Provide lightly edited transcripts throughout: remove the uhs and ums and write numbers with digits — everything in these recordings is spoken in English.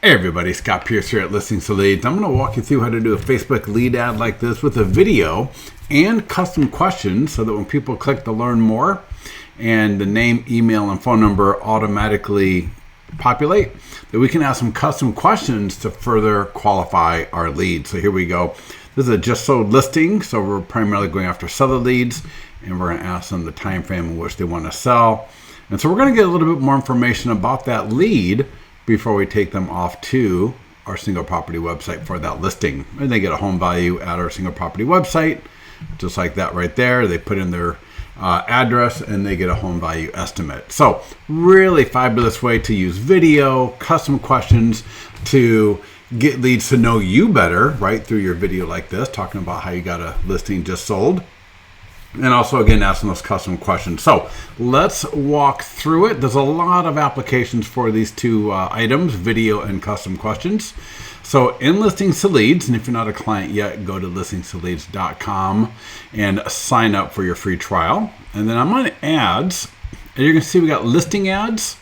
Hey everybody, Scott Pierce here at Listings to Leads. I'm going to walk you through how to do a Facebook lead ad like this with a video and custom questions so that when people click to learn more and the name, email, and phone number automatically populate, that we can ask some custom questions to further qualify our lead. So here we go. This is a just sold listing, so we're primarily going after seller leads, and we're going to ask them the time frame in which they want to sell. And so we're going to get a little bit more information about that lead before we take them off to our single property website for that listing. And they get a home value at our single property website, just like that right there. They put in their address and they get a home value estimate. So really fabulous way to use video, custom questions to get leads to know you better, right, through your video like this, talking about how you got a listing just sold. And also, again, asking those custom questions. So let's walk through it. There's a lot of applications for these two items, video and custom questions. So in Listings to Leads, and if you're not a client yet, go to listingstoleads.com and sign up for your free trial. And then I'm on ads, and you're going to see we got listing ads.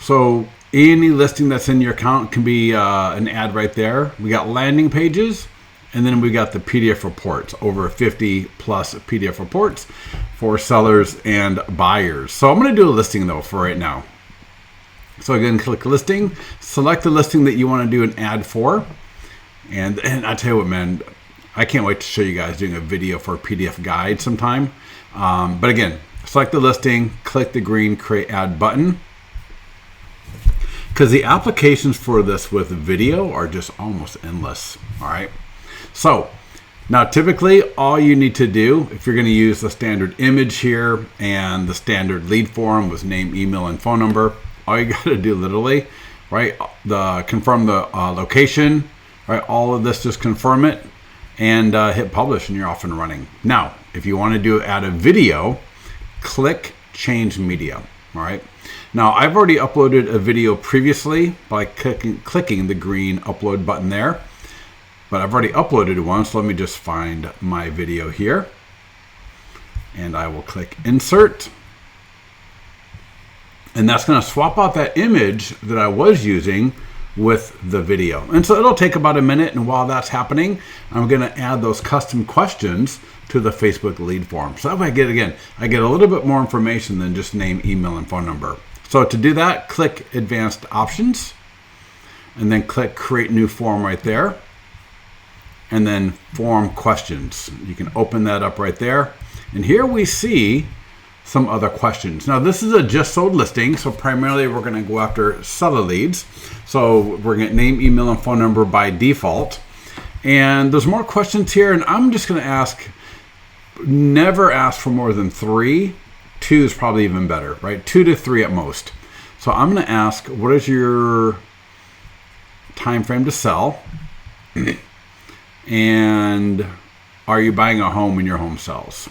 So any listing that's in your account can be an ad right there. We got landing pages. And then we got the PDF reports, over 50 plus PDF reports for sellers and buyers. So I'm going to do a listing though for right now. So again, click listing, select the listing that you want to do an ad for. And I tell you what, man, I can't wait to show you guys doing a video for a PDF guide sometime. But again, select the listing, click the green create ad button. Because the applications for this with video are just almost endless. All right. So now typically all you need to do, if you're going to use the standard image here and the standard lead form with name, email, and phone number, all you got to do literally, right, confirm the location, right, all of this, just confirm it and hit publish and you're off and running. Now, if you want to add a video, click change media. All right. Now I've already uploaded a video previously by clicking the green upload button there. But I've already uploaded one, so let me just find my video here. And I will click insert. And that's going to swap out that image that I was using with the video. And so it'll take about a minute, and while that's happening, I'm going to add those custom questions to the Facebook lead form. So if I get a little bit more information than just name, email, and phone number. So to do that, click advanced options, and then click create new form right there. And then form questions. You can open that up right there. And here we see some other questions. Now this is a just sold listing, so primarily we're going to go after seller leads. So we're going to name, email, and phone number by default. And there's more questions here, and I'm just going to never ask for more than 3. 2 is probably even better, right? 2 to 3 at most. So I'm going to ask, what is your time frame to sell? And are you buying a home when your home sells?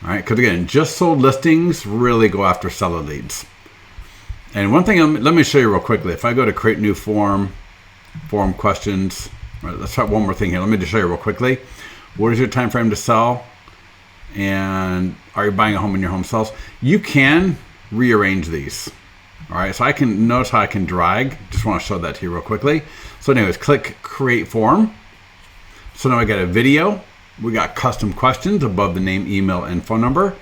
All right, because again, just sold listings really go after seller leads. And one thing, let me show you real quickly. If I go to create new form questions, right, let's try one more thing here. Let me just show you real quickly. What is your time frame to sell? And are you buying a home when your home sells? You can rearrange these. All right, so I can notice how I can drag. Just want to show that to you real quickly. So anyways, click create form. So now I got a video. We got custom questions above the name, email, and phone number.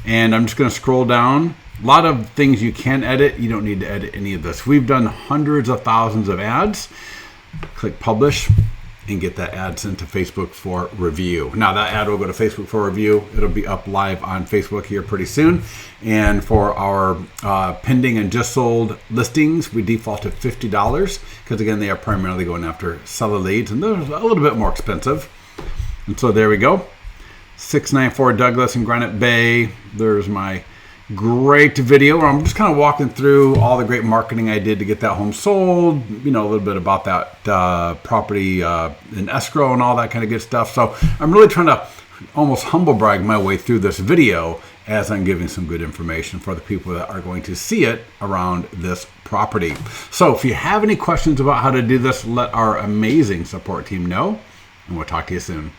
And I'm just going to scroll down. A lot of things you can edit. You don't need to edit any of this. We've done hundreds of thousands of ads. Click publish and get that ad sent to Facebook for review. Now that ad will go to Facebook for review. It'll be up live on Facebook here pretty soon. And for our pending and just sold listings, we default to $50 because again, they are primarily going after seller leads and they're a little bit more expensive. And so there we go. 694 Douglas in Granite Bay. There's my great video where I'm just kind of walking through all the great marketing I did to get that home sold, a little bit about that property in escrow and all that kind of good stuff. So I'm really trying to almost humble brag my way through this video as I'm giving some good information for the people that are going to see it around this property. So if you have any questions about how to do this, let our amazing support team know, and we'll talk to you soon.